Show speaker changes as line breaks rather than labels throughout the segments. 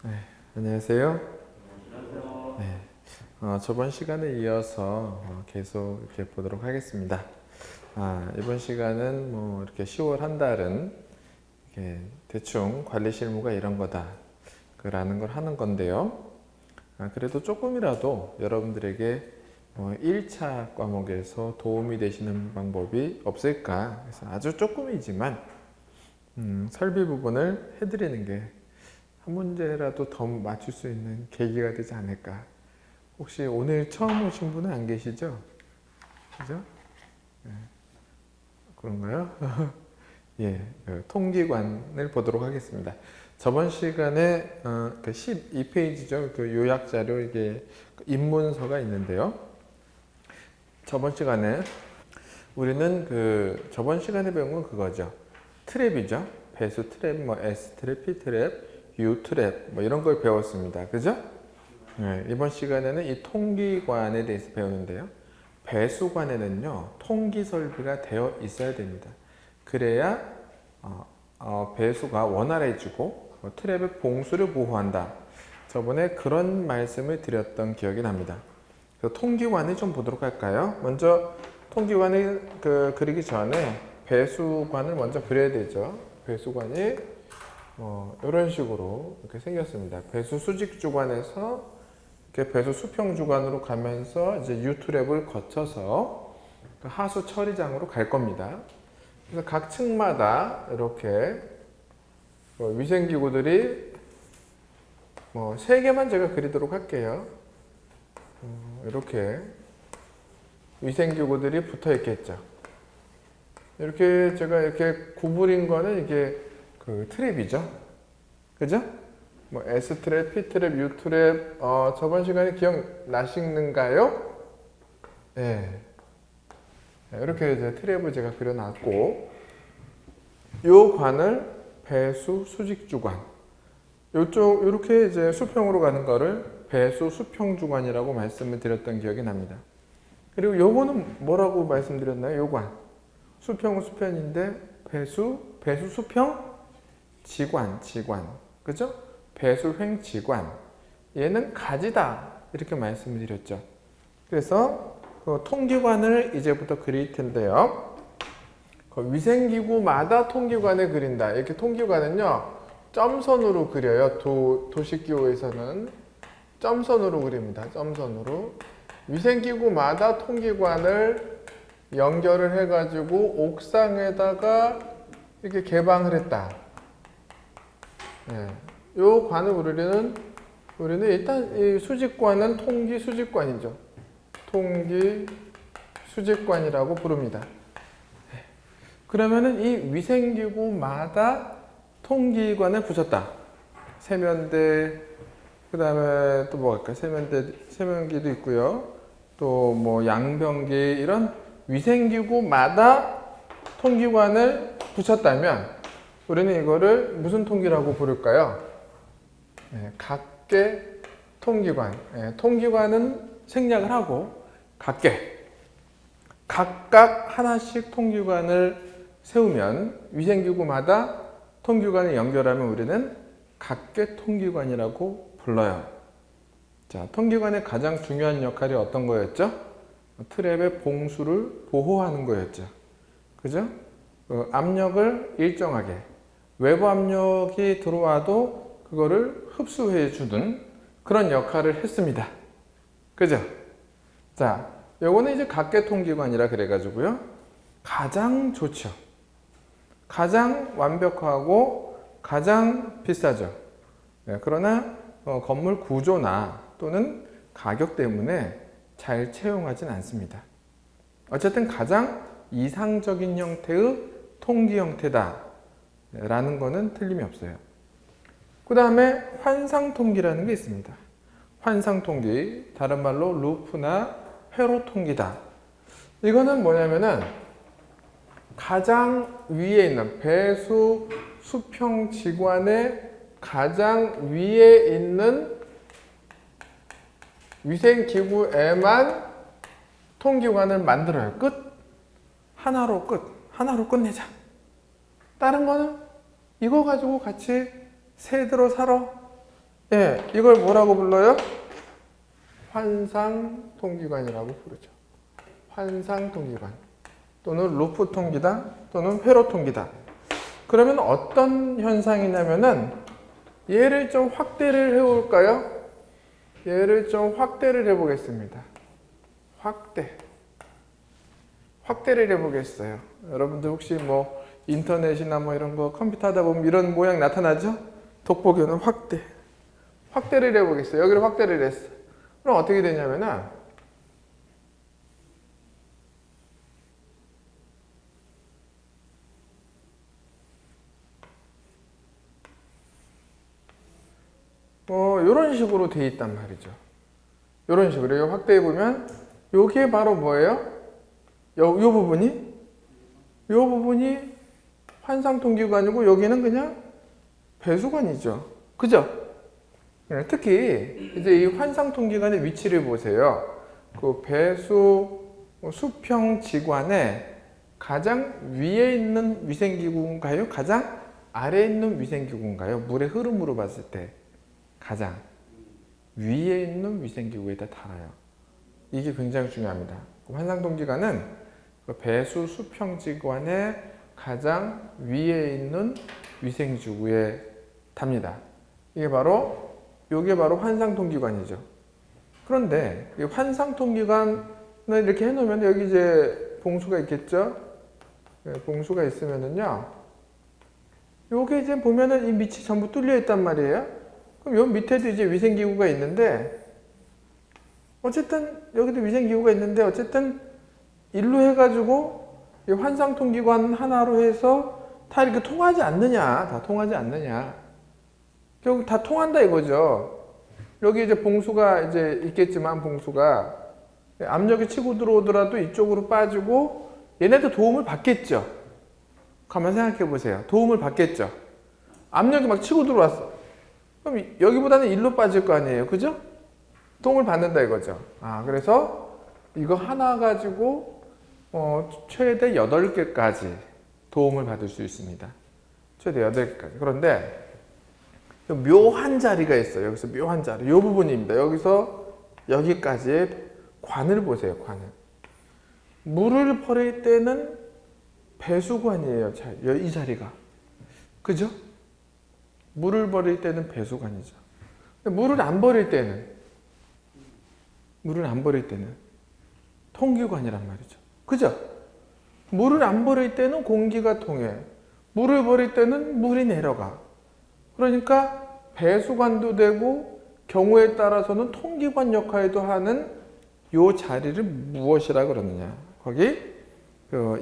네, 안녕하세요. 네, 저번 시간에 이어서 계속 이렇게 보도록 하겠습니다. 이번 시간은 뭐 이렇게 10월 한 달은 이렇게 대충 관리 실무가 이런 거다 라는 걸 하는 건데요. 그래도 조금이라도 여러분들에게 1차 과목에서 도움이 되시는 방법이 없을까 해서 아주 조금이지만 설비 부분을 해드리는 게 한 문제라도 더 맞출 수 있는 계기가 되지 않을까. 혹시 오늘 처음 오신 분은 안 계시죠? 그죠? 네, 그런가요? 예, 통기관을 보도록 하겠습니다. 저번 시간에 그 12페이지죠. 그 요약 자료 이게 입문서가 있는데요. 저번 시간에 우리는 저번 시간에 배운 건 그거죠. 트랩이죠. 배수 트랩, 뭐 S 트랩, P 트랩, U 트랩 뭐 이런 걸 배웠습니다. 그죠? 네, 이번 시간에는 이 통기관에 대해서 배우는데요. 배수관에는요, 통기 설비가 되어 있어야 됩니다. 그래야 배수가 원활해지고 트랩의 봉수를 보호한다. 저번에 그런 말씀을 드렸던 기억이 납니다. 그래서 통기관을 좀 보도록 할까요? 먼저 통기관을 그리기 전에 배수관을 먼저 그려야 되죠. 배수관이 이런 식으로 이렇게 생겼습니다. 배수 수직 주관에서 이렇게 배수 수평 주관으로 가면서 이제 U 트랩을 거쳐서 하수 처리장으로 갈 겁니다. 그래서 각 층마다 이렇게 위생기구들이 3개만 제가 그리도록 할게요. 이렇게 위생기구들이 붙어 있겠죠. 이렇게 제가 이렇게 구부린 거는 이게 트랩이죠. 그죠? 뭐 S 트랩, P 트랩, U 트랩 저번 시간에 기억나시는가요? 네. 이렇게 이제 트랩을 제가 그려놨고, 요 관을 배수 수직 주관, 요쪽 이렇게 이제 수평으로 가는 거를 배수 수평 주관이라고 말씀을 드렸던 기억이 납니다. 그리고 요거는 뭐라고 말씀드렸나요? 요 관 수평은 수평인데 배수 수평 지관, 그죠? 배수 횡 지관, 얘는 가지다 이렇게 말씀을 드렸죠. 그래서 통기관을 이제부터 그릴 텐데요. 위생기구마다 통기관을 그린다. 이렇게 통기관은요, 점선으로 그려요. 도식기호에서는 점선으로 그립니다. 점선으로. 위생기구마다 통기관을 연결을 해가지고 옥상에다가 이렇게 개방을 했다. 예. 요 관을 우리는 일단 이 수직관은 통기 수직관이죠. 통기 수직관이라고 부릅니다. 그러면은 이 위생기구마다 통기관을 붙였다. 세면대, 그 다음에 또 뭐가 있을까요? 세면기도 있고요. 또 뭐 양변기, 이런 위생기구마다 통기관을 붙였다면 우리는 이거를 무슨 통기라고 부를까요? 각계 통기관. 통기관은 생략을 하고 각계. 각각 하나씩 통기관을 세우면 위생기구마다 통기관을 연결하면 우리는 각계 통기관이라고 불러요. 자, 통기관의 가장 중요한 역할이 어떤 거였죠? 트랩의 봉수를 보호하는 거였죠. 그죠? 압력을 일정하게, 외부 압력이 들어와도 그거를 흡수해 주는 그런 역할을 했습니다. 그죠? 자, 요거는 이제 각계 통기관이라 그래가지고요. 가장 좋죠. 가장 완벽하고 가장 비싸죠. 그러나 건물 구조나 또는 가격 때문에 잘 채용하진 않습니다. 어쨌든 가장 이상적인 형태의 통기 형태다 라는 거는 틀림이 없어요. 그 다음에 환상통기라는 게 있습니다. 환상통기, 다른 말로 루프나 회로통기다. 이거는 뭐냐면은 가장 위에 있는 배수 수평 지관의 가장 위에 있는 위생기구에만 통기관을 만들어요. 끝. 하나로 끝내자. 다른 거는 이거 가지고 같이 새 들어 살아. 이걸 뭐라고 불러요? 환상통기관이라고 부르죠. 환상통기관 또는 루프통기다 또는 회로통기다. 그러면 어떤 현상이냐면은 얘를 좀 확대를 해볼까요? 얘를 좀 확대를 해보겠습니다. 확대를 해보겠어요. 여러분들 혹시 뭐 인터넷이나 뭐 이런 거 컴퓨터 하다 보면 이런 모양 나타나죠? 돋보기는 확대를 해보겠어요. 여기를 확대를 했어. 그럼 어떻게 되냐면은 이런 식으로 돼 있단 말이죠. 이런 식으로 확대해 보면 여기에 바로 뭐예요? 요 부분이 환상통기관이고 여기는 그냥 배수관이죠. 그죠? 특히 이제 이 환상통기관의 위치를 보세요. 그 배수 수평 지관의 가장 위에 있는 위생기구인가요? 가장 아래에 있는 위생기구인가요? 물의 흐름으로 봤을 때 가장 위에 있는 위생기구에다 달아요. 이게 굉장히 중요합니다. 환상통기관은 배수 수평지관의 가장 위에 있는 위생지구에 답니다. 이게 바로 환상통기관이죠. 그런데 이 환상통기관을 이렇게 해놓으면 여기 이제 봉수가 있겠죠. 봉수가 있으면은요, 요게 이제 보면은 이 밑이 전부 뚫려 있단 말이에요. 그럼 요 밑에도 이제 위생기구가 있는데, 어쨌든 여기도 위생기구가 있는데, 어쨌든 일로 해가지고 이 환상통기관 하나로 해서 다 이렇게 통하지 않느냐, 다 통하지 않느냐. 결국 다 통한다 이거죠. 여기 이제 봉수가 이제 있겠지만 봉수가 압력이 치고 들어오더라도 이쪽으로 빠지고 얘네도 도움을 받겠죠. 가만 생각해 보세요. 도움을 받겠죠. 압력이 막 치고 들어왔어. 그럼 여기보다는 일로 빠질 거 아니에요. 그죠? 도움을 받는다 이거죠. 그래서 이거 하나 가지고 최대 8개까지 도움을 받을 수 있습니다. 최대 8개까지. 그런데 묘한 자리가 있어요. 여기서 묘한 자리. 이 부분입니다. 여기서 여기까지의 관을 보세요. 관을. 물을 버릴 때는 배수관이에요. 이 자리가. 그죠? 물을 버릴 때는 배수관이죠. 물을 안 버릴 때는 통기관이란 말이죠. 그죠? 물을 안 버릴 때는 공기가 통해. 물을 버릴 때는 물이 내려가. 그러니까 배수관도 되고 경우에 따라서는 통기관 역할도 하는 요 자리를 무엇이라 그러느냐. 거기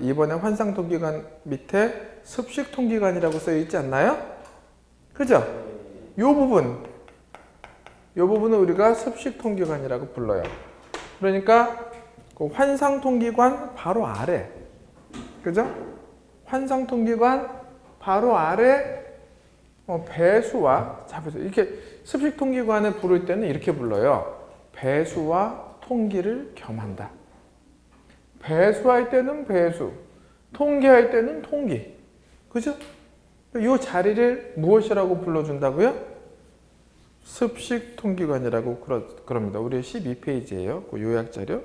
이번에 환상통기관 밑에 습식통기관이라고 써 있지 않나요? 그죠? 요 부분은 우리가 습식통기관이라고 불러요. 그러니까 그 환상통기관 바로 아래, 그죠? 환상통기관 바로 아래 배수와, 자 보세요. 이렇게 습식통기관을 부를 때는 이렇게 불러요. 배수와 통기를 겸한다. 배수할 때는 배수, 통기할 때는 통기. 그죠? 이 자리를 무엇이라고 불러준다고요? 습식통기관이라고 그럽니다. 우리 12페이지예요. 그 요약자료.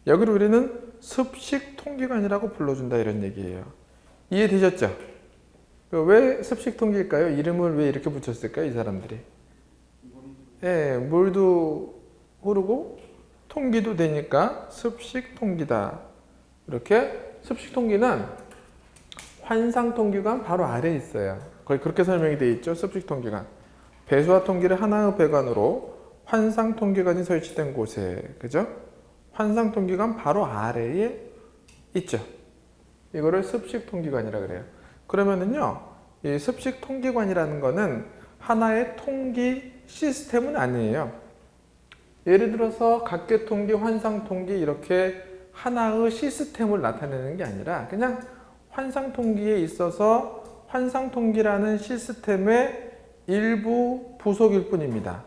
여기를 우리는 습식통기관이라고 불러준다 이런 얘기예요. 이해되셨죠? 왜 습식통기일까요? 이름을 왜 이렇게 붙였을까요? 이 사람들이. 물도 흐르고 통기도 되니까 습식통기다. 이렇게 습식통기는 환상통기관 바로 아래에 있어요. 거의 그렇게 설명이 되어 있죠. 습식통기관. 배수와 통기를 하나의 배관으로 환상통기관이 설치된 곳에, 그죠? 환상통기관 바로 아래에 있죠. 이거를 습식통기관이라 그래요. 그러면은요, 이 습식통기관이라는 거는 하나의 통기 시스템은 아니에요. 예를 들어서 각계통기, 환상통기 이렇게 하나의 시스템을 나타내는 게 아니라 그냥 환상통기에 있어서 환상통기라는 시스템의 일부 부속일 뿐입니다.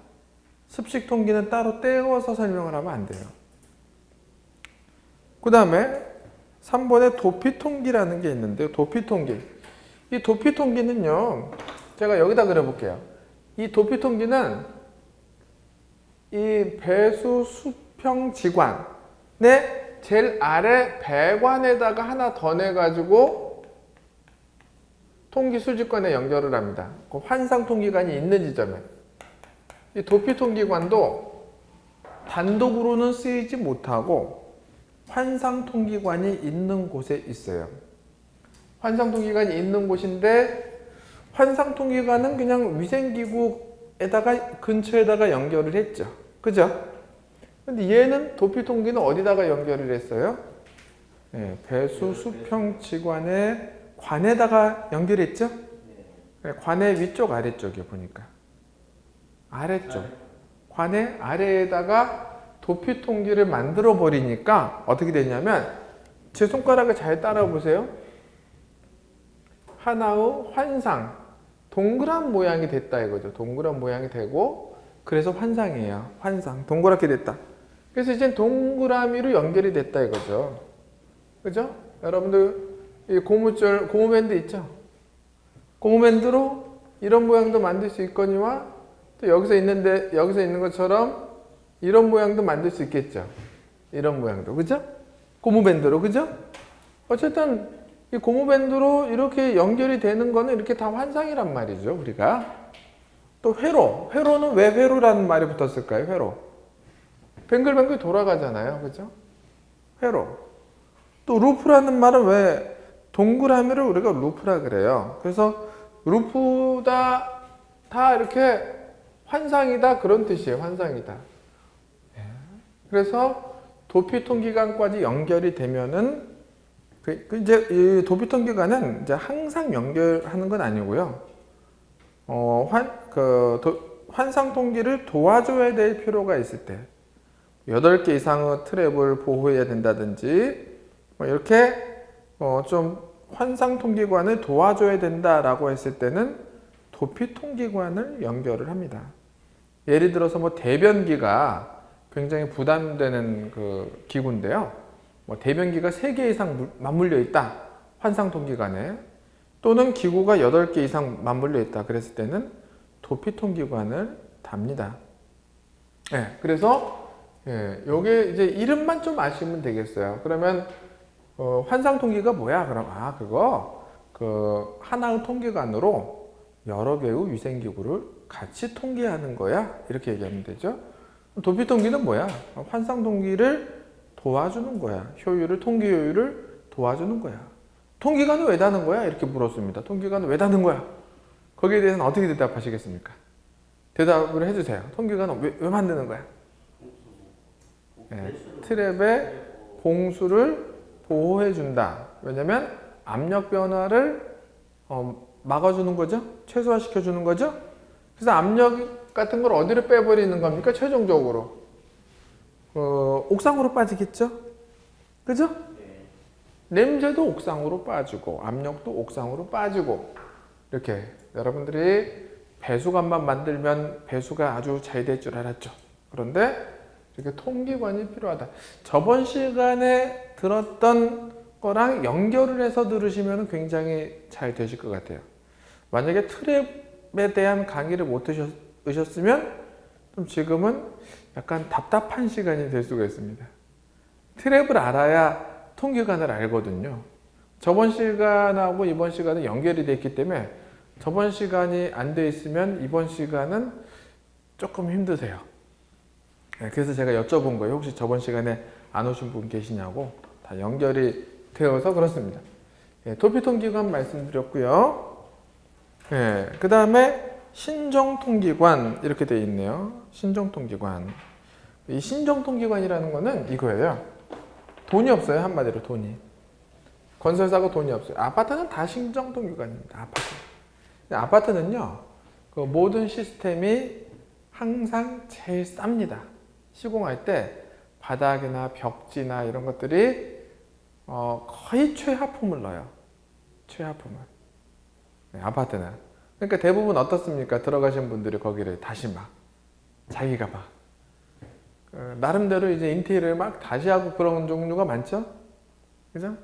습식통기는 따로 떼어서 설명을 하면 안 돼요. 그 다음에 3번에 도피통기라는 게 있는데요. 도피통기. 이 도피통기는요, 제가 여기다 그려볼게요. 이 도피통기는 이 배수 수평 지관의 제일 아래 배관에다가 하나 더 내가지고 통기 수직관에 연결을 합니다. 그 환상 통기관이 있는 지점에. 이 도피 통기관도 단독으로는 쓰이지 못하고 환상 통기관이 있는 곳에 있어요. 환상 통기관이 있는 곳인데 환상 통기관은 그냥 위생기구에다가 근처에다가 연결을 했죠. 그죠? 근데 얘는 도피 통기는 어디다가 연결을 했어요? 네, 배수 수평 지관의 관에다가 연결했죠? 네, 관의 위쪽 아래쪽이요 보니까. 아래쪽. 관의 아래에다가 도피 통기를 만들어 버리니까 어떻게 되냐면 제 손가락을 잘 따라 보세요. 하나의 환상, 동그란 모양이 됐다 이거죠. 동그란 모양이 되고 그래서 환상이에요. 환상, 동그랗게 됐다. 그래서 이제 동그라미로 연결이 됐다 이거죠. 그죠? 여러분들 이 고무줄, 고무밴드 있죠? 고무밴드로 이런 모양도 만들 수 있거니와 또 여기서 있는 것처럼 이런 모양도 만들 수 있겠죠. 이런 모양도, 그죠? 고무밴드로, 그죠? 어쨌든 이 고무밴드로 이렇게 연결이 되는 거는 이렇게 다 환상이란 말이죠, 우리가. 또 회로, 회로는 왜 회로라는 말이 붙었을까요? 회로. 뱅글뱅글 돌아가잖아요, 그죠? 회로. 또 루프라는 말은 왜 동그라미를 우리가 루프라 그래요. 그래서 루프다, 다 이렇게 환상이다 그런 뜻이에요. 환상이다. 그래서 도피통기관까지 연결이 되면은 이제 이 도피통기관은 이제 항상 연결하는 건 아니고요. 환상통기를 도와줘야 될 필요가 있을 때 8개 이상의 트랩을 보호해야 된다든지 이렇게 좀 환상통기관을 도와줘야 된다라고 했을 때는 도피통기관을 연결을 합니다. 예를 들어서 대변기가 굉장히 부담되는 그 기구인데요. 대변기가 3개 이상 맞물려 있다. 환상통기관에. 또는 기구가 8개 이상 맞물려 있다. 그랬을 때는 도피통기관을 답니다. 네, 그래서 요게 이제 이름만 좀 아시면 되겠어요. 그러면 환상통기가 뭐야? 그럼 그거 그 하나의 통기관으로 여러 개의 위생기구를 같이 통기하는 거야. 이렇게 얘기하면 되죠. 도피통기는 뭐야? 환상통기를 도와주는 거야. 통기 효율을 도와주는 거야. 통기관은 왜 닫는 거야? 이렇게 물었습니다. 통기관은 왜 닫는 거야? 거기에 대해서는 어떻게 대답하시겠습니까? 대답을 해주세요. 통기관은 왜 만드는 거야? 트랩의 봉수를 보호해준다. 왜냐면 압력 변화를 막아주는 거죠. 최소화시켜주는 거죠. 그래서 압력 같은 걸 어디로 빼버리는 겁니까? 최종적으로 옥상으로 빠지겠죠. 그죠? 냄새도 옥상으로 빠지고 압력도 옥상으로 빠지고 이렇게 여러분들이 배수관만 만들면 배수가 아주 잘 될 줄 알았죠. 그런데 이렇게 통기관이 필요하다. 저번 시간에 들었던 거랑 연결을 해서 들으시면 굉장히 잘 되실 것 같아요. 만약에 트랩에 대한 강의를 못 들으셨으면 좀 지금은 약간 답답한 시간이 될 수가 있습니다. 트랩을 알아야 통기관을 알거든요. 저번 시간하고 이번 시간은 연결이 됐기 때문에 저번 시간이 안 돼 있으면 이번 시간은 조금 힘드세요. 그래서 제가 여쭤본 거예요. 혹시 저번 시간에 안 오신 분 계시냐고. 다 연결이 되어서 그렇습니다. 도피통기관 말씀드렸고요. 그 다음에 신정통기관 이렇게 되어 있네요. 신정통기관. 이 신정통기관이라는 거는 이거예요. 돈이 없어요. 한마디로 돈이. 건설사가 돈이 없어요. 아파트는 다 신정통기관입니다. 아파트는요. 그 모든 시스템이 항상 제일 쌉니다. 시공할 때 바닥이나 벽지나 이런 것들이 거의 최하품을 넣어요. 최하품을. 아파트는. 그러니까 대부분 어떻습니까? 들어가신 분들이 거기를 다시 자기가 나름대로 이제 인테리어를 다시 하고 그런 종류가 많죠? 그죠?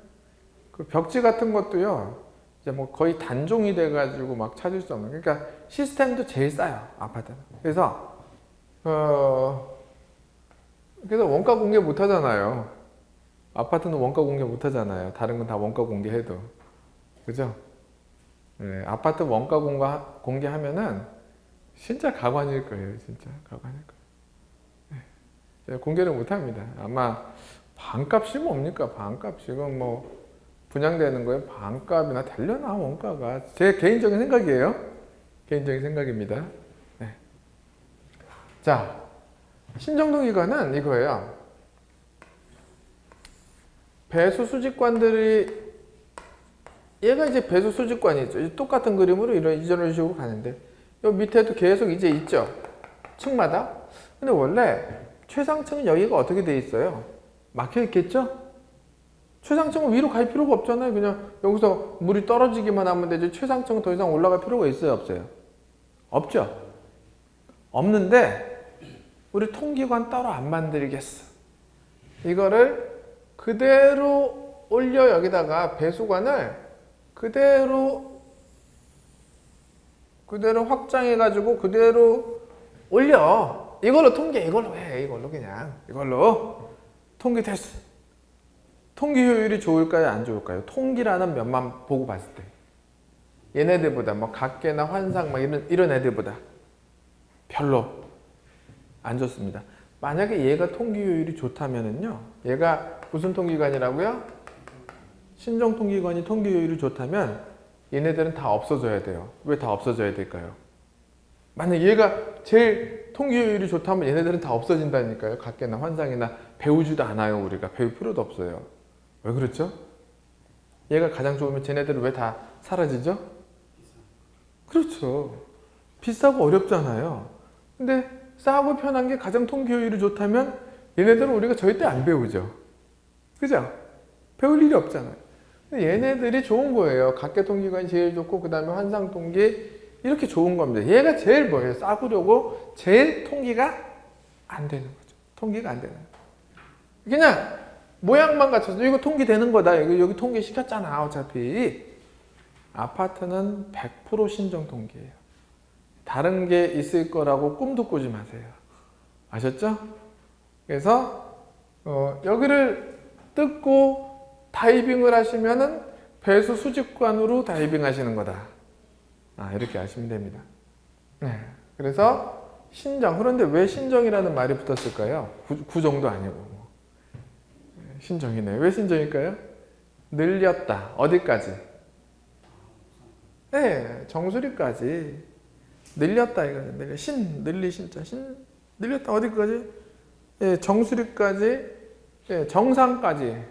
그 벽지 같은 것도요, 이제 거의 단종이 돼가지고 찾을 수 없는. 그러니까 시스템도 제일 싸요, 아파트는. 그래서, 그래서 원가 공개 못 하잖아요. 아파트는 원가 공개 못 하잖아요. 다른 건 다 원가 공개해도. 그죠? 네, 아파트 원가 공개하면은 진짜 가관일 거예요. 진짜 가관일 거예요. 네, 공개를 못 합니다. 아마 반값이 뭡니까? 반값. 지금 뭐 분양되는 거에 반값이나 되려나 원가가. 제 개인적인 생각이에요. 개인적인 생각입니다. 네. 자, 신정동기간은 이거예요. 배수 수직관들이 얘가 이제 배수 수직관이죠. 똑같은 그림으로 이런 식으로 가는데 여기 밑에도 계속 이제 있죠. 층마다. 근데 원래 최상층은 여기가 어떻게 돼 있어요? 막혀 있겠죠? 최상층은 위로 갈 필요가 없잖아요. 그냥 여기서 물이 떨어지기만 하면 되지. 최상층은 더 이상 올라갈 필요가 있어요? 없어요? 없죠? 없는데 우리 통기관 따로 안 만들겠어. 이거를 그대로 올려 여기다가 배수관을 그대로 확장해 가지고 그대로 올려. 이걸로 통계 이걸로 해. 이걸로 그냥 이걸로 통계 됐어. 통기 효율이 좋을까요? 안 좋을까요? 통기라는 면만 보고 봤을 때 얘네들보다 뭐 각계나 환상 막 이런 애들보다 별로 안 좋습니다. 만약에 얘가 통기 효율이 좋다면은요. 얘가 무슨 통기관이라고요? 신정 통기관이 통기 효율이 좋다면 얘네들은 다 없어져야 돼요. 왜 다 없어져야 될까요? 만약 얘가 제일 통기 효율이 좋다면 얘네들은 다 없어진다니까요. 각계나 환상이나 배우지도 않아요. 우리가 배울 필요도 없어요. 왜 그렇죠? 얘가 가장 좋으면 쟤네들은 왜 다 사라지죠? 그렇죠. 비싸고 어렵잖아요. 근데 싸고 편한 게 가장 통기 효율이 좋다면 얘네들은 우리가 절대 안 배우죠. 그죠? 배울 일이 없잖아요. 근데 얘네들이 좋은 거예요. 각계 통기관이 제일 좋고 그 다음에 환상 통기 이렇게 좋은 겁니다. 얘가 제일 뭐예요? 싸구려고 제일 통기가 안 되는 거죠. 통기가 안 되는 거예요. 그냥 모양만 갖춰서 이거 통기 되는 거다. 여기 통기 시켰잖아. 어차피 아파트는 100% 신정 통기예요. 다른 게 있을 거라고 꿈도 꾸지 마세요. 아셨죠? 그래서 여기를 뜯고 다이빙을 하시면은 배수 수직관으로 다이빙 하시는 거다. 이렇게 아시면 됩니다. 네. 그래서 신정. 그런데 왜 신정이라는 말이 붙었을까요? 구정도 아니고. 신정이네. 왜 신정일까요? 늘렸다. 어디까지? 네, 정수리까지. 늘렸다 이거는. 늘리 신자. 늘렸다 어디까지? 예, 정수리까지. 예, 정상까지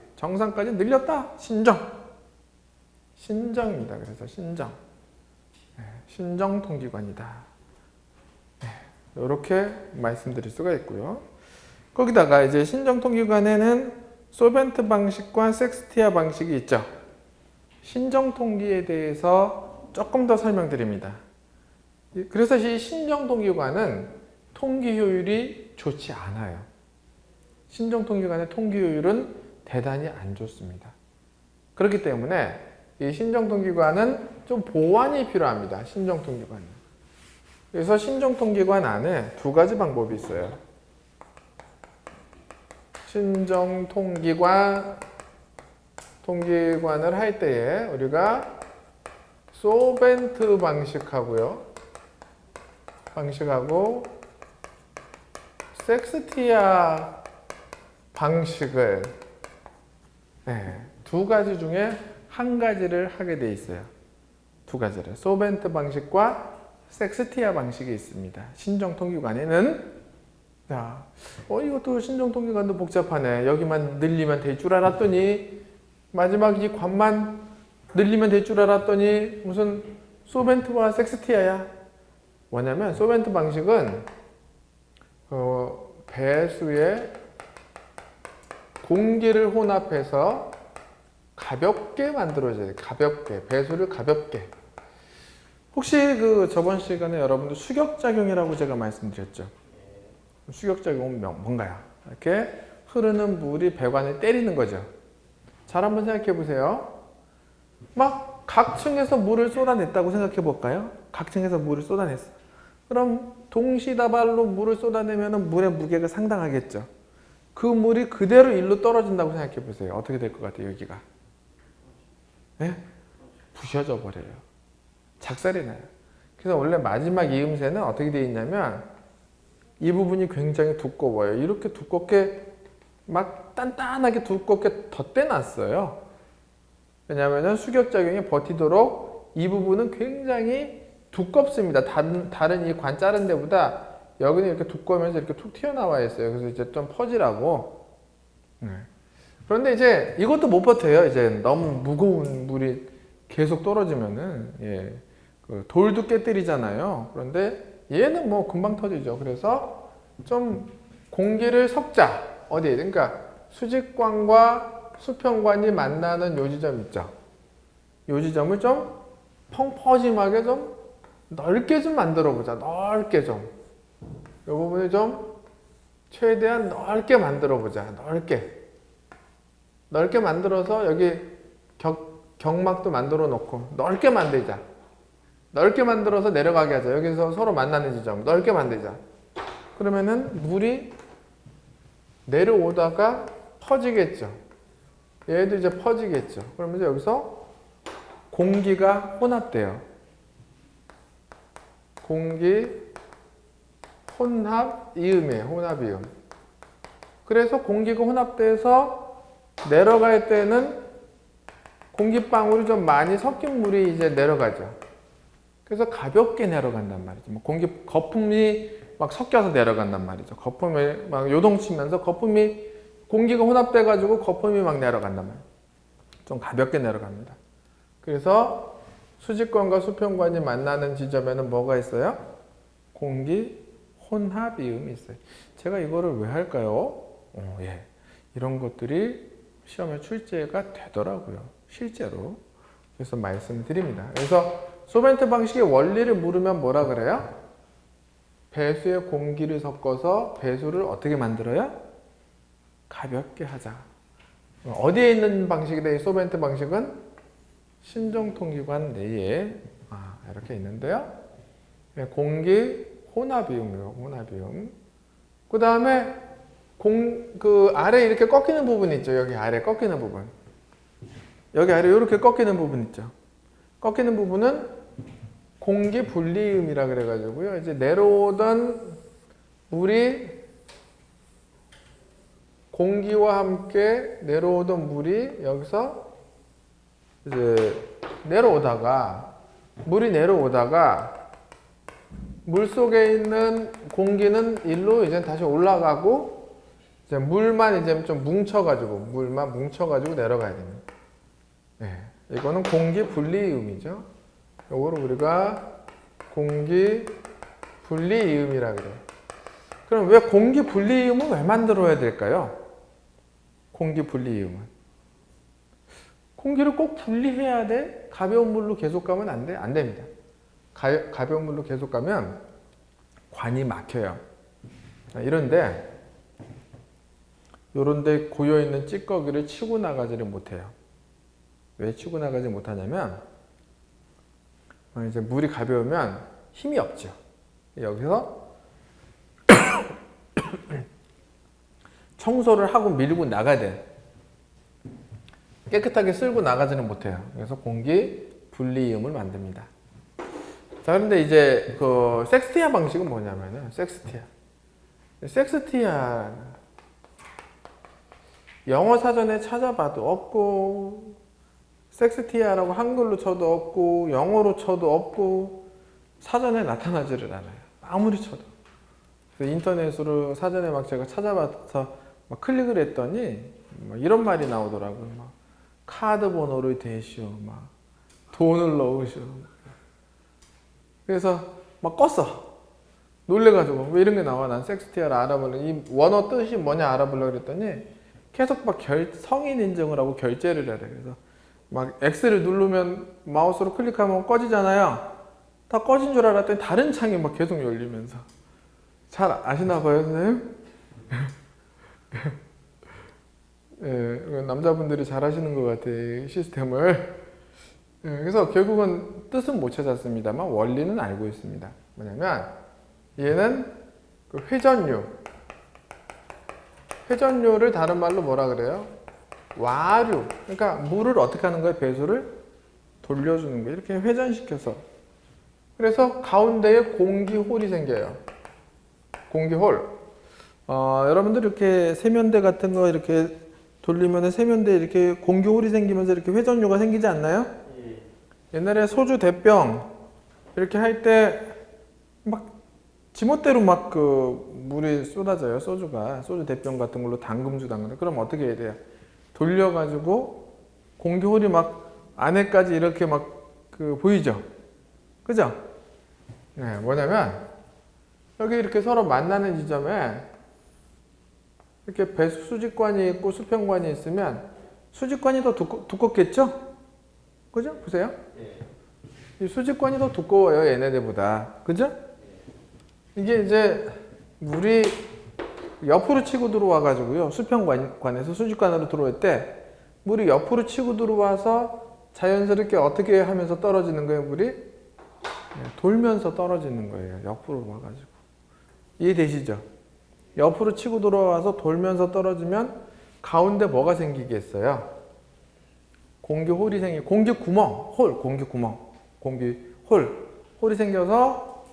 늘렸다. 신정입니다. 그래서 신정. 예, 신정 통기관이다. 예, 이렇게 말씀드릴 수가 있고요. 거기다가 이제 신정 통기관에는 소벤트 방식과 섹스티아 방식이 있죠. 신정 통기에 대해서 조금 더 설명드립니다. 그래서 이 신정 통기관은 통기 효율이 좋지 않아요. 신정 통기관의 통기 효율은 대단히 안 좋습니다. 그렇기 때문에 이 신정 통기관은 좀 보완이 필요합니다. 신정 통기관은. 그래서 신정 통기관 안에 두 가지 방법이 있어요. 신정 통기관을 할 때에 우리가 소벤트 방식하고 섹스티아 방식을 두 가지 중에 한 가지를 하게 돼 있어요. 두 가지를. 소벤트 방식과 섹스티아 방식이 있습니다. 신정 통기관에는 자, 이것도 신정 통기관도 복잡하네. 여기만 늘리면 될 줄 알았더니 마지막 이 관만 늘리면 될 줄 알았더니 무슨 소벤트와 섹스티아야. 뭐냐면 소벤트 방식은 배수에 공기를 혼합해서 가볍게 만들어져요. 가볍게. 배수를 가볍게. 혹시 저번 시간에 여러분들 수격작용이라고 제가 말씀드렸죠. 수격작용은 뭔가요? 이렇게 흐르는 물이 배관을 때리는 거죠. 잘 한번 생각해 보세요. 막 각층에서 물을 쏟아냈다고 생각해 볼까요? 각층에서 물을 쏟아냈어. 그럼 동시다발로 물을 쏟아내면 물의 무게가 상당하겠죠. 그 물이 그대로 일로 떨어진다고 생각해 보세요. 어떻게 될 것 같아요, 여기가? 네? 부셔져 버려요. 작살이 나요. 그래서 원래 마지막 이음새는 어떻게 되어 있냐면 이 부분이 굉장히 두꺼워요. 이렇게 두껍게 막 단단하게 두껍게 덧대놨어요. 왜냐하면 수격작용이 버티도록 이 부분은 굉장히 두껍습니다. 다른 이 관 자른 데보다 여기는 이렇게 두꺼우면서 이렇게 툭 튀어나와 있어요. 그래서 이제 좀 퍼지라고. 네. 그런데 이제 이것도 못 버텨요. 이제 너무 무거운 물이 계속 떨어지면은, 예. 그 돌도 깨뜨리잖아요. 그런데 얘는 뭐 금방 터지죠. 그래서 좀 공기를 섞자. 어디에? 그러니까 수직관과 수평관이 만나는 요 지점 있죠. 요 지점을 좀 펑퍼짐하게 좀 넓게 좀 만들어 보자. 넓게 좀. 이 부분을 좀 최대한 넓게 만들어 보자. 넓게 만들어서 여기 경막도 만들어 놓고 넓게 만들자. 넓게 만들어서 내려가게 하자. 여기서 서로 만나는 지점 넓게 만들자. 그러면은 물이 내려오다가 퍼지겠죠. 얘도 이제 퍼지겠죠. 그러면서 여기서 공기가 혼합돼요. 공기 혼합 이음이에요. 혼합 이음. 그래서 공기가 혼합돼서 내려갈 때는 공기방울이 좀 많이 섞인 물이 이제 내려가죠. 그래서 가볍게 내려간단 말이죠. 뭐 거품이 막 섞여서 내려간단 말이죠. 거품이 막 요동치면서 공기가 혼합돼가지고 거품이 막 내려간단 말이에요. 좀 가볍게 내려갑니다. 그래서 수직관과 수평관이 만나는 지점에는 뭐가 있어요? 공기 혼합 이음이 있어요. 제가 이거를 왜 할까요? 예. 이런 것들이 시험에 출제가 되더라고요. 실제로. 그래서 말씀드립니다. 그래서 소벤트 방식의 원리를 물으면 뭐라 그래요? 배수에 공기를 섞어서 배수를 어떻게 만들어요? 가볍게 하자. 어디에 있는 방식이다? 이 소벤트 방식은 신정통기관 내에 이렇게 있는데요. 공기 혼합이음이요. 혼합이음. 그 다음에 그 아래 이렇게 꺾이는 부분 있죠. 여기 아래 꺾이는 부분. 여기 아래 이렇게 꺾이는 부분 있죠. 꺾이는 부분은 공기 분리음이라 그래가지고요. 이제 내려오던 물이 공기와 함께 내려오던 물이 여기서 이제 물이 내려오다가 물 속에 있는 공기는 일로 이제 다시 올라가고 이제 물만 이제 좀 뭉쳐가지고 내려가야 됩니다. 네, 이거는 공기 분리음이죠. 이거를 우리가 공기 분리음이라 그래요. 그럼 왜 공기 분리음은 왜 만들어야 될까요? 공기 분리음은 공기를 꼭 분리해야 돼? 가벼운 물로 계속 가면 안 돼? 안 됩니다. 가벼운 물로 계속 가면 관이 막혀요. 이런데 요런데 고여있는 찌꺼기를 치고 나가지를 못해요. 왜 치고 나가지 못하냐면 이제 물이 가벼우면 힘이 없죠. 여기서 청소를 하고 밀고 나가야 돼. 깨끗하게 쓸고 나가지는 못해요. 그래서 공기 분리음을 만듭니다. 자, 그런데 이제 그 섹스티아 방식은 뭐냐면은 섹스티아 영어 사전에 찾아봐도 없고 섹스티아라고 한글로 쳐도 없고 영어로 쳐도 없고 사전에 나타나지를 않아요. 아무리 쳐도. 그래서 인터넷으로 사전에 막 제가 찾아봐서 막 클릭을 했더니 막 이런 말이 나오더라고요. 막 카드 번호를 대시오, 막 돈을 넣으시오. 그래서 막 껐어. 놀래가지고 왜 이런 게 나와? 난 섹스티아를 알아보려고 이 원어 뜻이 뭐냐 알아보려고 그랬더니 계속 막 성인 인증을 하고 결제를 해야 돼. 그래서 막 X를 누르면 마우스로 클릭하면 꺼지잖아요. 다 꺼진 줄 알았더니 다른 창이 막 계속 열리면서. 잘 아시나 봐요, 선생님? 예, 남자분들이 잘 하시는 것 같아요, 이 시스템을. 예, 그래서 결국은 뜻은 못 찾았습니다만 원리는 알고 있습니다. 뭐냐면 얘는 그 회전율 회전율을 다른 말로 뭐라 그래요? 와류. 그러니까 물을 어떻게 하는 거예요? 배수를 돌려주는 거예요. 이렇게 회전시켜서. 그래서 가운데에 공기홀이 생겨요. 공기홀. 여러분들 이렇게 세면대 같은 거 이렇게 돌리면 세면대에 이렇게 공기홀이 생기면서 이렇게 회전류가 생기지 않나요? 옛날에 소주 대병 이렇게 할 때 막 지멋대로 막 그 물이 쏟아져요. 소주 대병 같은 걸로 담금주 담그는. 그럼 어떻게 해야 돼요? 돌려가지고 공기홀이 막 안에까지 이렇게 막 그 보이죠? 그죠? 네, 뭐냐면 여기 이렇게 서로 만나는 지점에 이렇게 배수 수직관이 있고 수평관이 있으면 수직관이 더 두껍겠죠? 그죠? 보세요. 이 수직관이 더 두꺼워요, 얘네들보다. 그죠? 이게 이제 물이 옆으로 치고 들어와가지고요. 수평관에서 수직관으로 들어올 때 물이 옆으로 치고 들어와서 자연스럽게 어떻게 하면서 떨어지는 거예요, 물이? 돌면서 떨어지는 거예요. 옆으로 와가지고. 이해되시죠? 옆으로 치고 들어와서 돌면서 떨어지면 가운데 뭐가 생기겠어요? 공기홀이 공기구멍, 홀이 생겨서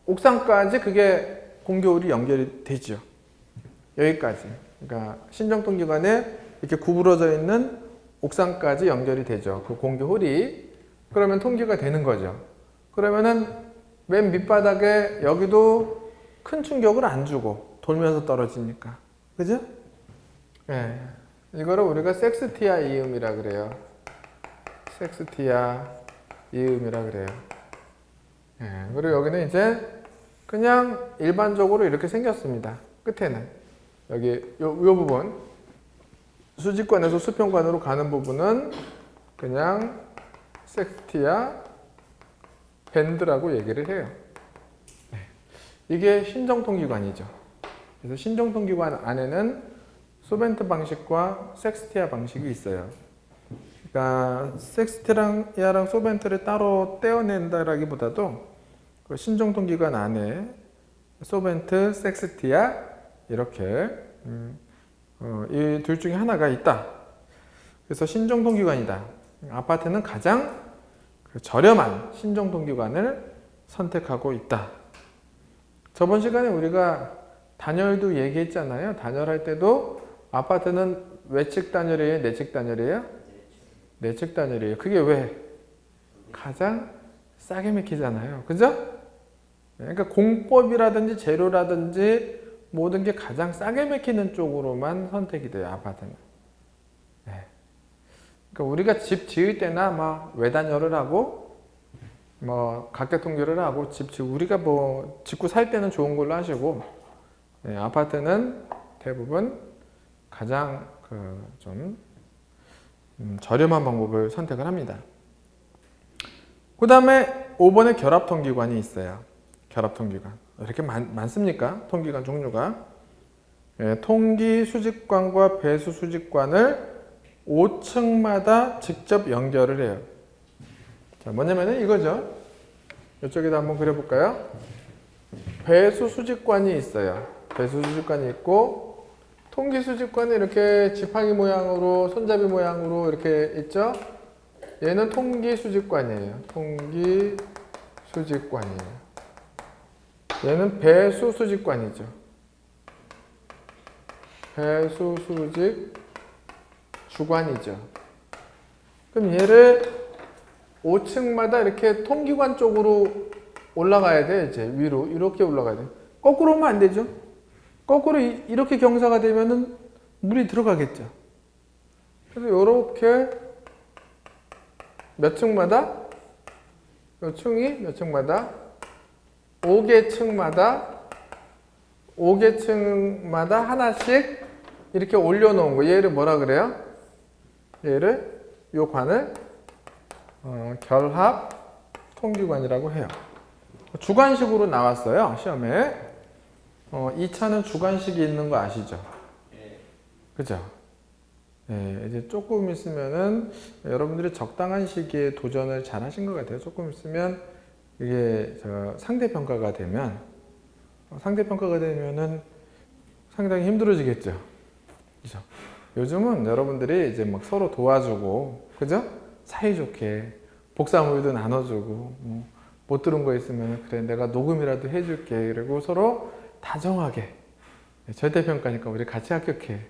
옥상까지 그게 공기홀이 연결이 되죠. 여기까지. 그러니까 신정통기관에 이렇게 구부러져 있는 옥상까지 연결이 되죠. 그 공기홀이. 그러면 통기가 되는 거죠. 그러면은 맨 밑바닥에 여기도 큰 충격을 안 주고 돌면서 떨어지니까. 그죠? 예. 이거를 우리가 섹스티아 이음이라 그래요. 섹스티아 이음이라 그래요. 예. 그리고 여기는 이제 그냥 일반적으로 이렇게 생겼습니다. 끝에는. 여기 요 부분. 수직관에서 수평관으로 가는 부분은 그냥 섹스티아 밴드라고 얘기를 해요. 네. 이게 신정통기관이죠. 그래서 신정통기관 안에는 소벤트 방식과 섹스티아 방식이 있어요. 그러니까 섹스티아랑 소벤트를 따로 떼어낸다라기보다도 그 신정통기관 안에 소벤트, 섹스티아 이렇게 이 둘 중에 하나가 있다. 그래서 신정통기관이다. 아파트는 가장 저렴한 신정통기관을 선택하고 있다. 저번 시간에 우리가 단열도 얘기했잖아요. 단열할 때도 아파트는 외측 단열이에요? 내측 단열이에요? 내측 단열이에요. 그게 왜? 가장 싸게 맥히잖아요. 그죠? 그러니까 공법이라든지 재료라든지 모든 게 가장 싸게 맥히는 쪽으로만 선택이 돼요. 아파트는. 네. 그러니까 우리가 집 지을 때나 막 외단열을 하고 뭐 각개통계를 하고 우리가 뭐 짓고 살 때는 좋은 걸로 하시고 아파트는 대부분 가장 좀 저렴한 방법을 선택을 합니다. 그 다음에 5번에 결합통기관이 있어요. 결합통기관. 이렇게 많습니까? 통기관 종류가. 통기 수직관과 배수 수직관을 5층마다 직접 연결을 해요. 자, 뭐냐면은 이거죠. 이쪽에다 한번 그려볼까요? 배수 수직관이 있어요. 배수 수직관이 있고, 통기 수직관이 이렇게 지팡이 모양으로, 손잡이 모양으로 이렇게 있죠? 얘는 통기 수직관이에요. 통기 수직관이에요. 얘는 배수 수직관이죠. 배수 수직 주관이죠. 그럼 얘를 5층마다 이렇게 통기관 쪽으로 올라가야 돼. 이제 위로 이렇게 올라가야 돼. 거꾸로 오면 안 되죠. 거꾸로 이렇게 경사가 되면은 물이 들어가겠죠. 그래서 이렇게 몇 층마다 이 층이 몇 층마다 5개 층마다 하나씩 이렇게 올려놓은 거. 얘를 뭐라 그래요? 얘를 요 관을 결합 통기관이라고 해요. 주관식으로 나왔어요. 시험에. 2차는 주관식이 있는 거 아시죠? 그죠? 네, 이제 조금 있으면은 여러분들이 적당한 시기에 도전을 잘 하신 것 같아요. 조금 있으면 이게 상대평가가 되면은 상당히 힘들어지겠죠. 그죠? 요즘은 여러분들이 이제 막 서로 도와주고, 그죠? 사이좋게 복사물도 나눠주고, 못 들은 거 있으면 그래 내가 녹음이라도 해줄게. 그리고 서로 다정하게. 절대평가니까 우리 같이 합격해.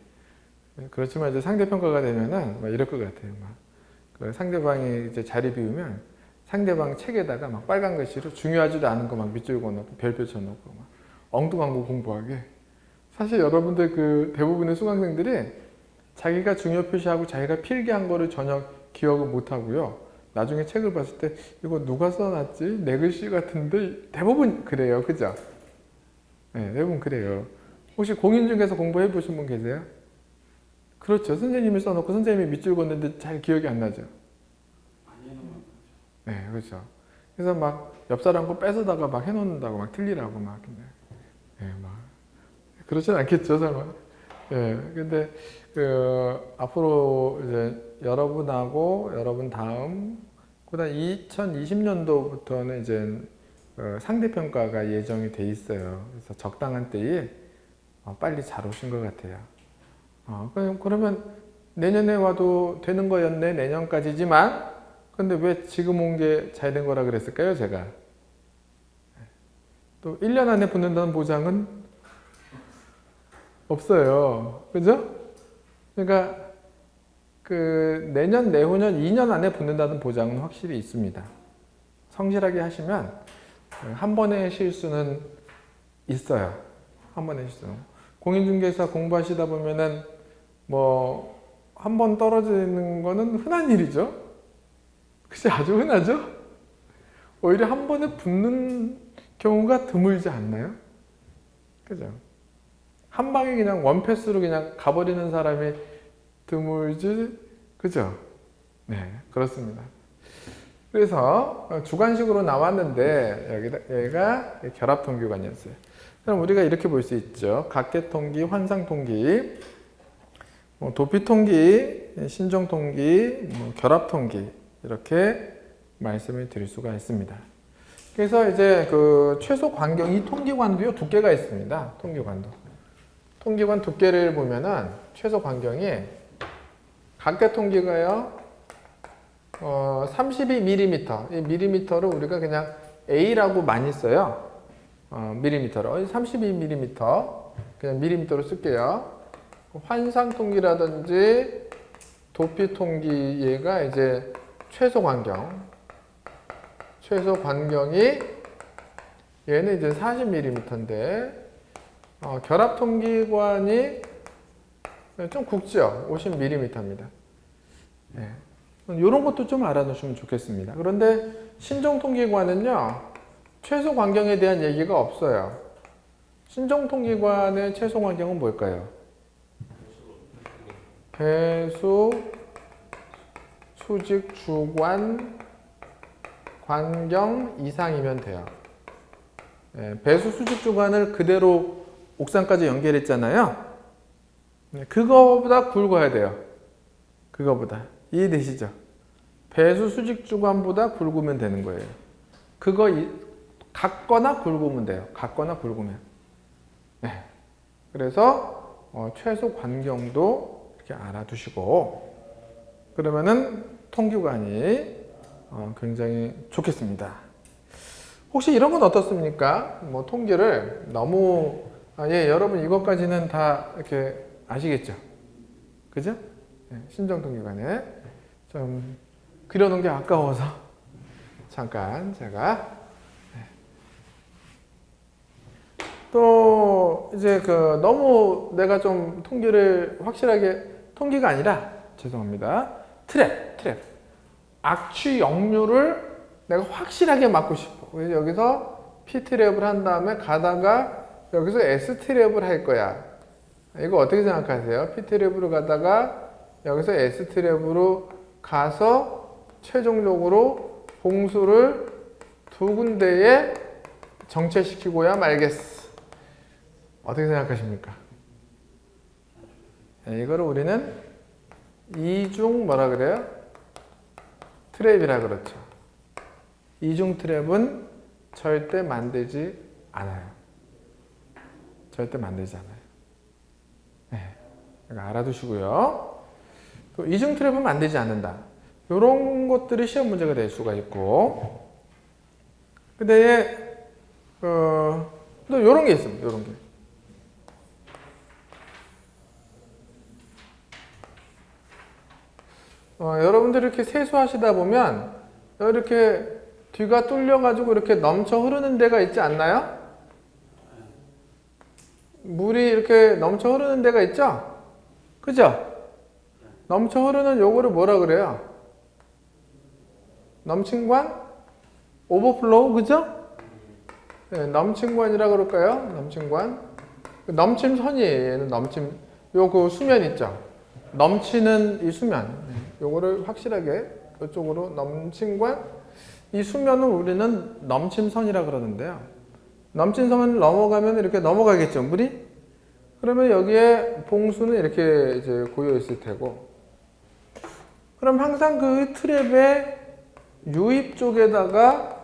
그렇지만 이제 상대평가가 되면은 막 이럴 것 같아요. 그 상대방이 이제 자리 비우면 상대방 책에다가 막 빨간 글씨로 중요하지도 않은 거 막 밑줄 그어놓고 별표 쳐놓고 막 엉뚱한 거 공부하게. 사실 여러분들 그 대부분의 수강생들이 자기가 중요 표시하고 자기가 필기한 거를 전혀 기억을 못 하고요. 나중에 책을 봤을 때 이거 누가 써놨지? 내 글씨 같은데 대부분 그래요. 그죠? 네, 대부분 그래요. 혹시 공인 중에서 공부해 보신 분 계세요? 그렇죠. 선생님이 써놓고 선생님이 밑줄 걷는데 잘 기억이 안 나죠. 네, 그렇죠. 그래서 막 옆 사람 거 뺏어다가 막 해놓는다고 막 틀리라고 막. 네, 막 그렇진 않겠죠, 설마. 예, 근데 앞으로 이제 여러분하고 여러분 다음 그다음 2020년도부터는 이제 상대평가가 예정이 돼 있어요. 그래서 적당한 때에 빨리 잘 오신 것 같아요. 그러면 내년에 와도 되는 거였네, 내년까지지만. 근데 왜 지금 온 게 잘 된 거라 그랬을까요, 제가? 또 1년 안에 붙는다는 보장은 없어요. 그죠? 그러니까 그 내년, 내후년, 2년 안에 붙는다는 보장은 확실히 있습니다. 성실하게 하시면 한 번의 실수는 있어요. 한 번의 실수는. 공인중개사 공부하시다 보면은 뭐 한 번 떨어지는 거는 흔한 일이죠. 그치? 아주 흔하죠? 오히려 한 번에 붙는 경우가 드물지 않나요? 그죠? 한 방에 그냥 원패스로 그냥 가버리는 사람이 드물지, 그죠? 네, 그렇습니다. 그래서 주관식으로 나왔는데 여기가 결합통기관이었어요. 그럼 우리가 이렇게 볼 수 있죠. 각계통기, 환상통기, 도피통기, 신종통기, 결합통기 이렇게 말씀을 드릴 수가 있습니다. 그래서 이제 그 최소 관경 이 통기관도요 두께가 있습니다. 통기관도. 통기관 두께를 보면은 최소 관경이 각계 통기가요 32mm. 이 밀리미터를 우리가 그냥 A라고 많이 써요. 밀리미터로 32mm 그냥 밀리미터로 쓸게요. 환상 통기라든지 도피 통기 얘가 이제 최소 관경. 최소 관경이 얘는 이제 40mm인데 결합 통기관이 좀 굵죠. 50mm입니다. 네. 이런 것도 좀 알아두시면 좋겠습니다. 그런데 신종 통기관은요, 최소 관경에 대한 얘기가 없어요. 신종 통기관의 최소 관경은 뭘까요? 배수, 수직, 주관, 관경 이상이면 돼요. 네, 배수, 수직, 주관을 그대로 옥상까지 연결했잖아요. 네, 그거보다 굵어야 돼요. 그거보다. 이해되시죠? 배수, 수직, 주관보다 굵으면 되는 거예요. 그거 같거나 굵으면 돼요. 같거나 굵으면. 네. 그래서 최소 관경도 이렇게 알아두시고 그러면은 통기관이 굉장히 좋겠습니다. 혹시 이런 건 어떻습니까? 뭐 통계를 너무 여러분 이것까지는 다 이렇게 아시겠죠? 그죠? 네, 신종 통기관에 좀 그려놓은 게 아까워서 잠깐 제가 또 이제 그 너무 내가 좀 통계를 확실하게 통계가 아니라 죄송합니다. 트랩 악취 역류를 내가 확실하게 막고 싶어. 그래서 여기서 P트랩을 한 다음에 가다가 여기서 S트랩을 할 거야. 이거 어떻게 생각하세요? P트랩으로 가다가 여기서 S트랩으로 가서 최종적으로 봉수를 두 군데에 정체시키고야 말겠어. 어떻게 생각하십니까? 이거를 우리는 이중 뭐라 그래요? 트랩이라 그렇죠. 이중 트랩은 절대 만들지 않아요. 절대 만들지 않아요. 알아두시고요. 또 이중 트랩은 만들지 않는다. 이런 것들이 시험 문제가 될 수가 있고, 근데 또 이런 게 있습니다. 이런 게. 여러분들 이렇게 세수하시다 보면 이렇게 뒤가 뚫려가지고 이렇게 넘쳐 흐르는 데가 있지 않나요? 물이 이렇게 넘쳐 흐르는 데가 있죠? 그죠? 넘쳐 흐르는 요거를 뭐라 그래요? 넘침관? 오버플로우, 그죠? 네, 넘침관이라 그럴까요? 넘침관. 넘침선이에요. 얘는 요 그 수면 있죠? 넘치는 이 수면. 요거를 확실하게 이쪽으로 넘침관. 이 수면은 우리는 넘침선이라 그러는데요. 넘침선을 넘어가면 이렇게 넘어가겠죠, 물이? 그러면 여기에 봉수는 이렇게 이제 고여 있을 테고. 그럼 항상 그 트랩의 유입 쪽에다가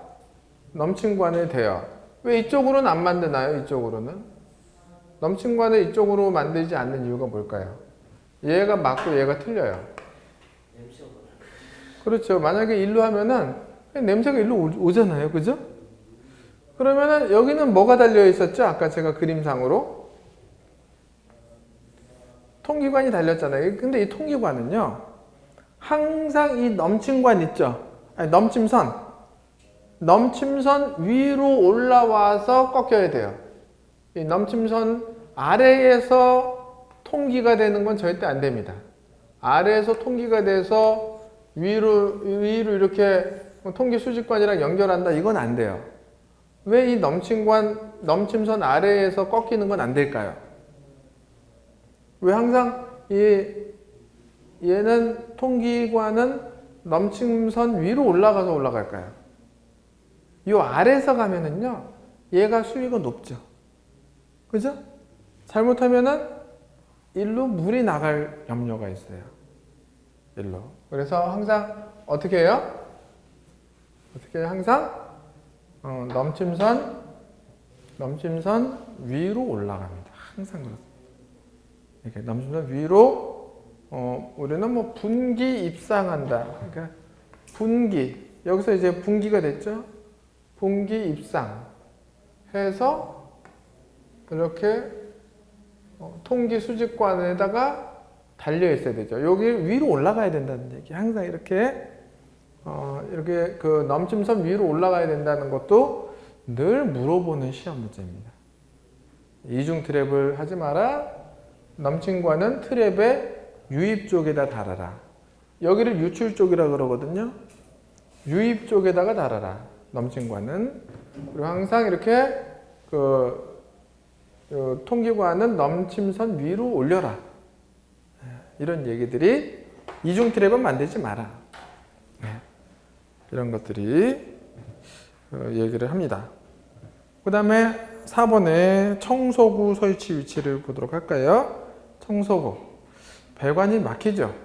넘침관을 대요. 왜 이쪽으로는 안 만드나요? 이쪽으로는? 넘침관을 이쪽으로 만들지 않는 이유가 뭘까요? 얘가 맞고 얘가 틀려요. 그렇죠. 만약에 일로 하면은 냄새가 일로 오잖아요. 그죠? 그러면은 여기는 뭐가 달려 있었죠? 아까 제가 그림상으로 통기관이 달렸잖아요. 근데 이 통기관은요, 항상 이 넘침관 있죠? 아니, 넘침선 위로 올라와서 꺾여야 돼요. 이 넘침선 아래에서 통기가 되는 건 절대 안 됩니다. 아래에서 통기가 돼서 위로 이렇게 통기 수직관이랑 연결한다, 이건 안 돼요. 왜 이 넘침선 아래에서 꺾이는 건 안 될까요? 왜 항상 얘는 통기관은 넘침선 위로 올라갈까요? 이 아래에서 가면은요, 얘가 수위가 높죠. 그죠? 잘못하면은 일로 물이 나갈 염려가 있어요. 일로. 그래서 항상 어떻게 해요? 항상 넘침선 위로 올라갑니다. 항상 그렇습니다. 이렇게 넘침선 위로 우리는 뭐 분기 입상한다. 그러니까 분기, 여기서 이제 분기가 됐죠. 분기 입상 해서 이렇게 통기 수직관에다가 달려 있어야 되죠. 여기 위로 올라가야 된다는 얘기. 항상 이렇게 그 넘침선 위로 올라가야 된다는 것도 늘 물어보는 시험 문제입니다. 이중 트랩을 하지 마라. 넘침관은 트랩의 유입 쪽에다 달아라. 여기를 유출 쪽이라 그러거든요. 유입 쪽에다가 달아라. 넘침관은. 그리고 항상 이렇게 통기관은 넘침선 위로 올려라. 이런 얘기들이 이중 트랩은 만들지 마라. 이런 것들이 얘기를 합니다. 그 다음에 4번에 청소구 설치 위치를 보도록 할까요? 청소구. 배관이 막히죠?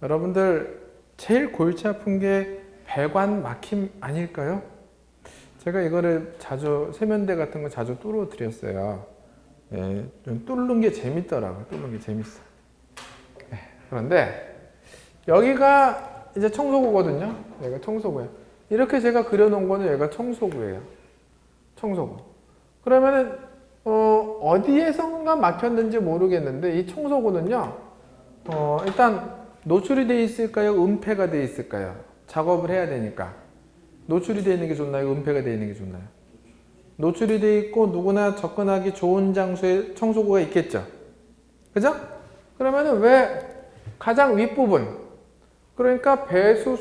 여러분들 제일 골치 아픈 게 배관 막힘 아닐까요? 제가 이거를 자주 세면대 같은 거 자주 뚫어 드렸어요. 예, 좀 뚫는 게 재밌더라고요. 뚫는 게 재밌어. 예, 그런데 여기가 이제 청소구거든요. 얘가 청소구예요. 이렇게 제가 그려놓은 거는 얘가 청소구예요. 청소구. 그러면은 어디에선가 막혔는지 모르겠는데 이 청소구는요. 일단 노출이 돼 있을까요? 은폐가 돼 있을까요? 작업을 해야 되니까. 노출이 돼 있는 게 좋나요? 은폐가 돼 있는 게 좋나요? 노출이 돼 있고 누구나 접근하기 좋은 장소에 청소구가 있겠죠. 그죠? 그러면은 왜 가장 윗부분, 그러니까 배수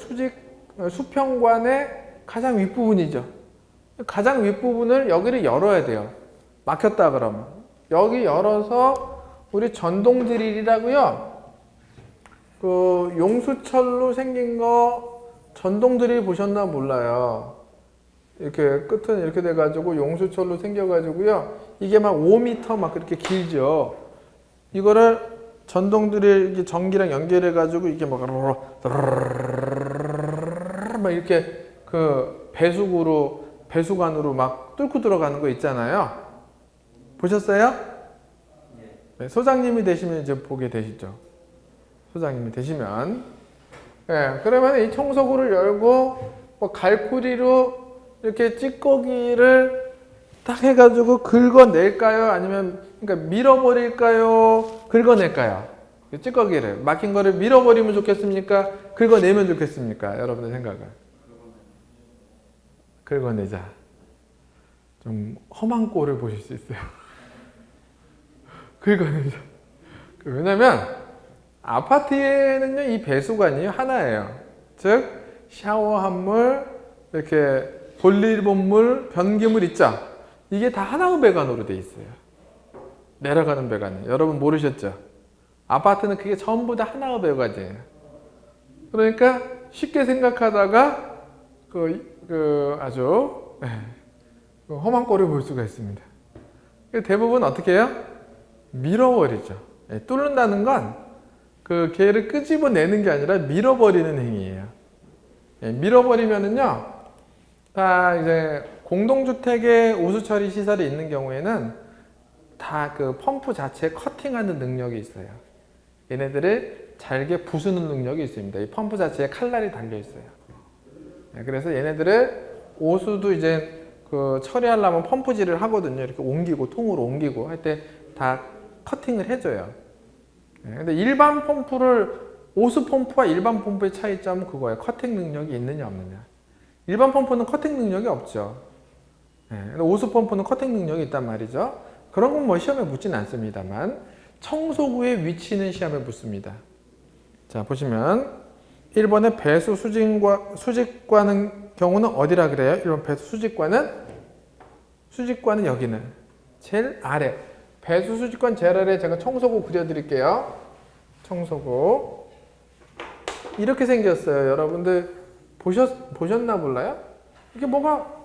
수평관의 가장 윗부분이죠. 가장 윗부분을 여기를 열어야 돼요. 막혔다 그러면. 여기 열어서 우리 전동 드릴이라고요. 그 용수철로 생긴 거 전동 드릴 보셨나 몰라요. 이렇게 끝은 이렇게 돼가지고 용수철로 생겨가지고요. 이게 막 5m 막 그렇게 길죠. 이거를 전동 드릴 전기랑 연결해가지고 이게 막 이렇게 그 배수관으로 막 뚫고 들어가는 거 있잖아요. 보셨어요? 소장님이 되시면 이제 보게 되시죠. 소장님이 되시면. 그러면 이 청소구를 열고 뭐 갈고리로 이렇게 찌꺼기를 딱 해가지고 긁어낼까요? 아니면 그러니까 밀어버릴까요? 긁어낼까요? 찌꺼기를 막힌 거를 밀어버리면 좋겠습니까? 긁어내면 좋겠습니까? 여러분의 생각은. 긁어내자. 좀 험한 꼴을 보실 수 있어요. 긁어내자. 왜냐면 아파트에는요 이 배수관이 하나예요. 즉 샤워한 물, 이렇게 볼일본 물, 변기물 있죠. 이게 다 하나의 배관으로 돼 있어요. 내려가는 배관이. 여러분 모르셨죠? 아파트는 그게 전부 다 하나의 배관이에요. 그러니까 쉽게 생각하다가 아주 험한 꼴을 볼 수가 있습니다. 대부분 어떻게 해요? 밀어버리죠. 뚫는다는 건 그 개를 끄집어내는 게 아니라 밀어버리는 행위예요. 밀어버리면은요, 다 이제 공동주택에 오수처리 시설이 있는 경우에는 다 그 펌프 자체에 커팅하는 능력이 있어요. 얘네들을 잘게 부수는 능력이 있습니다. 이 펌프 자체에 칼날이 달려 있어요. 그래서 얘네들을 오수도 이제 그 처리하려면 펌프질을 하거든요. 이렇게 옮기고 통으로 옮기고 할 때 다 커팅을 해줘요. 근데 일반 펌프를 오수 펌프와 일반 펌프의 차이점은 그거예요. 커팅 능력이 있느냐 없느냐. 일반 펌프는 커팅 능력이 없죠. 근데 오수 펌프는 커팅 능력이 있단 말이죠. 그런 건 뭐 시험에 묻지는 않습니다만 청소구의 위치는 시험에 묻습니다. 자 보시면 1번의 배수 수직관은 경우는 어디라 그래요? 1번 배수 수직관은 여기는 제일 아래. 배수 수직관 제일 아래 제가 청소구 그려드릴게요. 청소구 이렇게 생겼어요. 여러분들 보셨나 몰라요? 이게 뭐가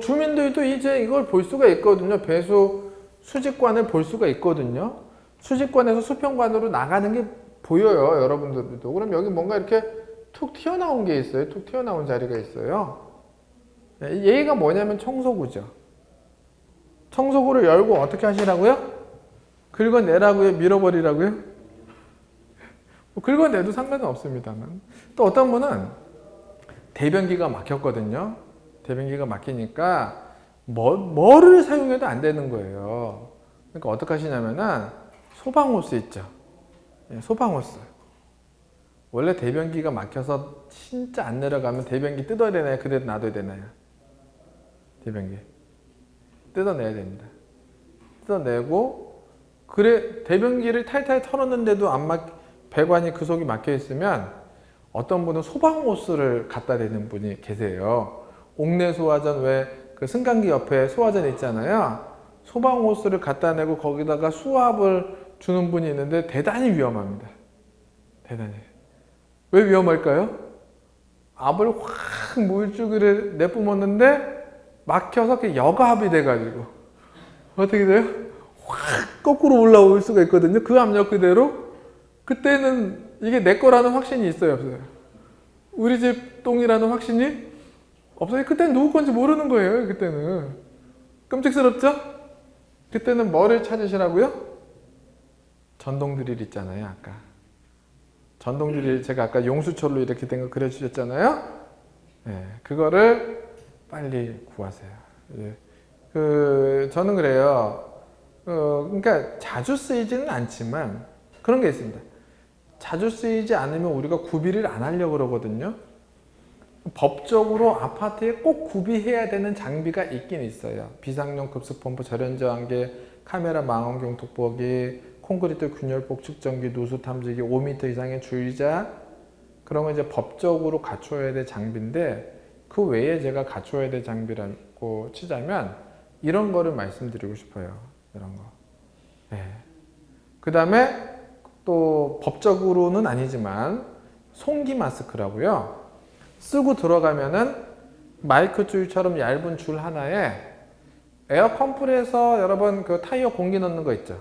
주민들도 이제 이걸 볼 수가 있거든요. 배수 수직관을 볼 수가 있거든요. 수직관에서 수평관으로 나가는 게 보여요. 여러분들도. 그럼 여기 뭔가 이렇게 툭 튀어나온 게 있어요. 툭 튀어나온 자리가 있어요. 얘가 뭐냐면 청소구죠. 청소구를 열고 어떻게 하시라고요? 긁어내라고요? 밀어버리라고요? 긁어내도 상관은 없습니다만. 또 어떤 분은 대변기가 막혔거든요. 대변기가 막히니까 뭐를 사용해도 안 되는 거예요. 그러니까 어떻게 하시냐면은 소방호스 있죠. 소방호스. 원래 대변기가 막혀서 진짜 안 내려가면 대변기 뜯어야 되나요? 그대로 놔둬야 되나요? 대변기. 뜯어내야 됩니다. 뜯어내고 그래 대변기를 탈탈 털었는데도 배관이 그 속이 막혀 있으면 어떤 분은 소방호스를 갖다 대는 분이 계세요. 옥내 소화전 왜 그 승강기 옆에 소화전 있잖아요. 소방호스를 갖다 내고 거기다가 수압을 주는 분이 있는데 대단히 위험합니다. 대단히. 왜 위험할까요? 압을 확 물줄기를 내뿜었는데 막혀서 그 여과압이 돼가지고 어떻게 돼요? 확 거꾸로 올라올 수가 있거든요. 그 압력 그대로. 그때는 이게 내 거라는 확신이 있어요, 없어요? 우리 집 똥이라는 확신이 없어요. 그때는 누구 건지 모르는 거예요. 그때는. 끔찍스럽죠? 그때는 뭐를 찾으시라고요? 전동 드릴 있잖아요, 아까. 전동 드릴 제가 아까 용수철로 이렇게 된 거 그려주셨잖아요. 그거를 빨리 구하세요. 저는 그래요. 그러니까 자주 쓰이지는 않지만 그런 게 있습니다. 자주 쓰이지 않으면 우리가 구비를 안 하려고 그러거든요. 법적으로 아파트에 꼭 구비해야 되는 장비가 있긴 있어요. 비상용 급수펌프, 절연저항기, 카메라 망원경 돋보기, 콘크리트 균열폭 측정기, 누수 탐지기, 5m 이상의 주의자, 그런 거 이제 법적으로 갖춰야 될 장비인데 그 외에 제가 갖춰야 될 장비라고 치자면 이런 거를 말씀드리고 싶어요. 이런 거. 그 다음에 또 법적으로는 아니지만 송기 마스크라고요. 쓰고 들어가면은 마이크 줄처럼 얇은 줄 하나에 에어 컴프레서 여러분 그 타이어 공기 넣는 거 있죠.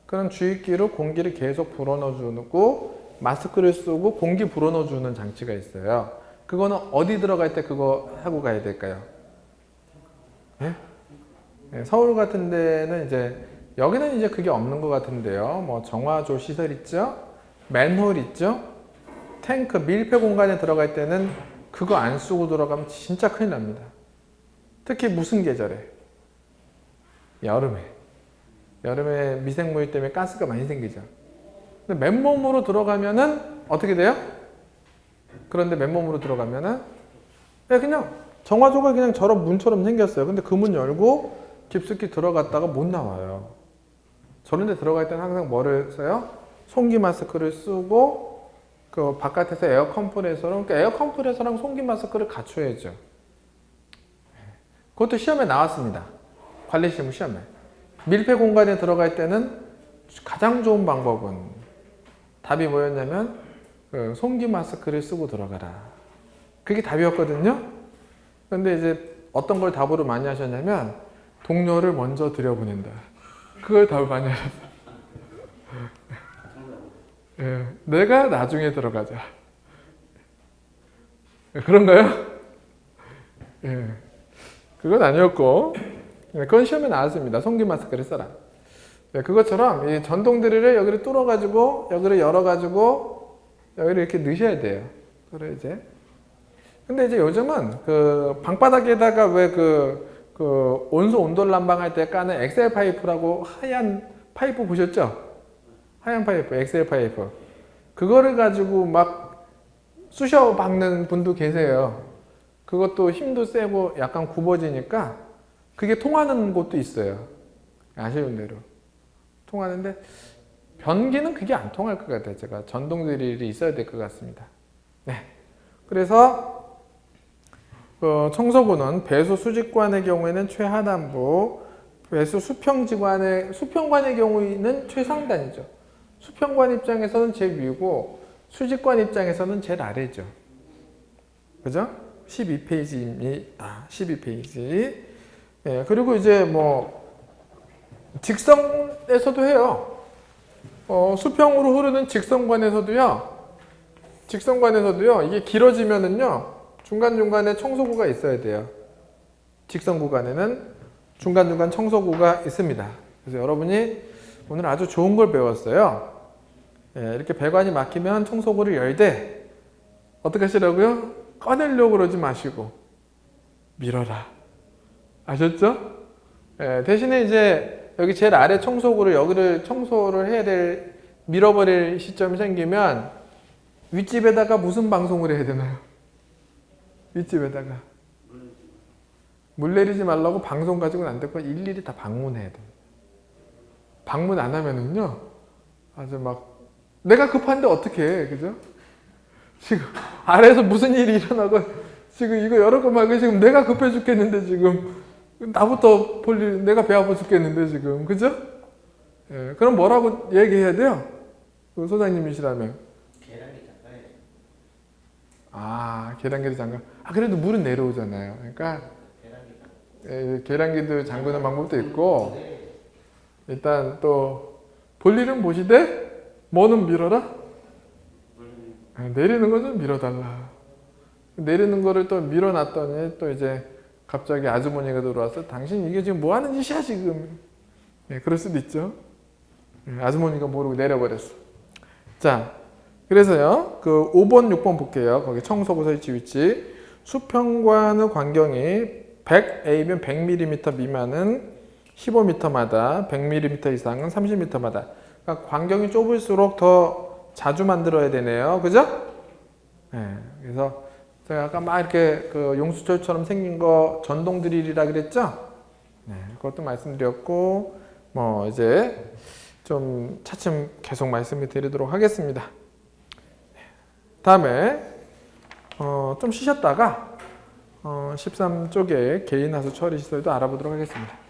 그런 주입기로 공기를 계속 불어넣어주고 마스크를 쓰고 공기 불어넣어주는 장치가 있어요. 그거는 어디 들어갈 때 그거 하고 가야 될까요? 서울 같은 데는 이제 여기는 이제 그게 없는 것 같은데요. 뭐 정화조 시설 있죠? 맨홀 있죠? 탱크, 밀폐 공간에 들어갈 때는 그거 안 쓰고 들어가면 진짜 큰일 납니다. 특히 무슨 계절에? 여름에. 여름에 미생물 때문에 가스가 많이 생기죠. 근데 맨몸으로 들어가면은 어떻게 돼요? 그런데 맨몸으로 들어가면은 그냥 정화조가 그냥 저런 문처럼 생겼어요. 근데 그 문 열고 깊숙이 들어갔다가 못 나와요. 저런 데 들어갈 때는 항상 뭐를 써요? 송기 마스크를 쓰고 그 바깥에서 에어 컴프레서로, 그러니까 에어 컴프레서랑 송기 마스크를 갖춰야죠. 그것도 시험에 나왔습니다. 관리실무 시험에. 밀폐 공간에 들어갈 때는 가장 좋은 방법은 답이 뭐였냐면 그 송기 마스크를 쓰고 들어가라. 그게 답이었거든요. 근데 이제 어떤 걸 답으로 많이 하셨냐면 동료를 먼저 들여보낸다. 그걸 답을 많이 하셨어요. 예, 내가 나중에 들어가자. 그런가요? 예, 그건 아니었고, 그건 시험에 나왔습니다. 송기 마스크를 써라. 예, 그것처럼 이 전동 드릴을 여기를 뚫어가지고 여기를 열어가지고 여기를 이렇게 넣으셔야 돼요. 그래 이제. 근데 이제 요즘은 그 방바닥에다가 왜 그 온수 온돌 난방할 때 까는 엑셀 파이프라고 하얀 파이프 보셨죠? 하얀 파이프, 엑셀 파이프. 그거를 가지고 막 쑤셔 박는 분도 계세요. 그것도 힘도 세고 약간 굽어지니까 그게 통하는 곳도 있어요. 아쉬운 대로. 통하는데 변기는 그게 안 통할 것 같아요. 제가 전동 드릴이 있어야 될 것 같습니다. 네. 그래서 청소부는 배수 수직관의 경우에는 최하단부, 배수 수평관의 경우에는 최상단이죠. 수평관 입장에서는 제일 위고 수직관 입장에서는 제일 아래죠. 그죠? 12페이지입니다. 12페이지. 예, 그리고 이제 뭐 직선에서도 해요. 수평으로 흐르는 직선관에서도요, 이게 길어지면은요, 중간중간에 청소구가 있어야 돼요. 직선 구간에는 중간중간 청소구가 있습니다. 그래서 여러분이 오늘 아주 좋은 걸 배웠어요. 예, 이렇게 배관이 막히면 청소구를 열되, 어떻게 하시라고요? 꺼내려고 그러지 마시고, 밀어라. 아셨죠? 예, 대신에 이제 여기 제일 아래 청소구를 여기를 청소를 해야 될, 밀어버릴 시점이 생기면 윗집에다가 무슨 방송을 해야 되나요? 윗집에다가 물 내리지 말라고 방송 가지고는 안 되고 일일이 다 방문해야 돼요. 방문 안 하면은요 아주 막 내가 급한데 어떻게 해, 그죠? 지금 아래에서 무슨 일이 일어나고 지금 이거 여러 거 말고 지금 내가 급해 죽겠는데 지금 나부터 볼 일, 내가 배 아파 죽겠는데 지금, 그죠? 예, 그럼 뭐라고 얘기해야 돼요? 그 소장님이시라면. 계량기도 잠가. 그래도 물은 내려오잖아요. 그러니까 계량기도 잠그는 방법도 있고, 일단 또 볼일은 보시되 뭐는 밀어라? 내리는 거 좀 밀어달라. 내리는 거를 또 밀어놨더니 또 이제 갑자기 아주머니가 들어와서 당신 이게 지금 뭐 하는 짓이야 지금. 그럴 수도 있죠. 아주머니가 모르고 내려버렸어. 자, 그래서요, 그 5번, 6번 볼게요. 거기 청소구 설치 위치. 수평관의 광경이 100A면 100mm 미만은 15m마다, 100mm 이상은 30m마다. 그러니까 광경이 좁을수록 더 자주 만들어야 되네요. 그죠? 네, 그래서 제가 아까 막 이렇게 그 용수철처럼 생긴 거 전동 드릴이라 그랬죠? 네, 그것도 말씀드렸고, 뭐 이제 좀 차츰 계속 말씀을 드리도록 하겠습니다. 다음에 좀 쉬셨다가 13쪽에 개인하수 처리 시설도 알아보도록 하겠습니다.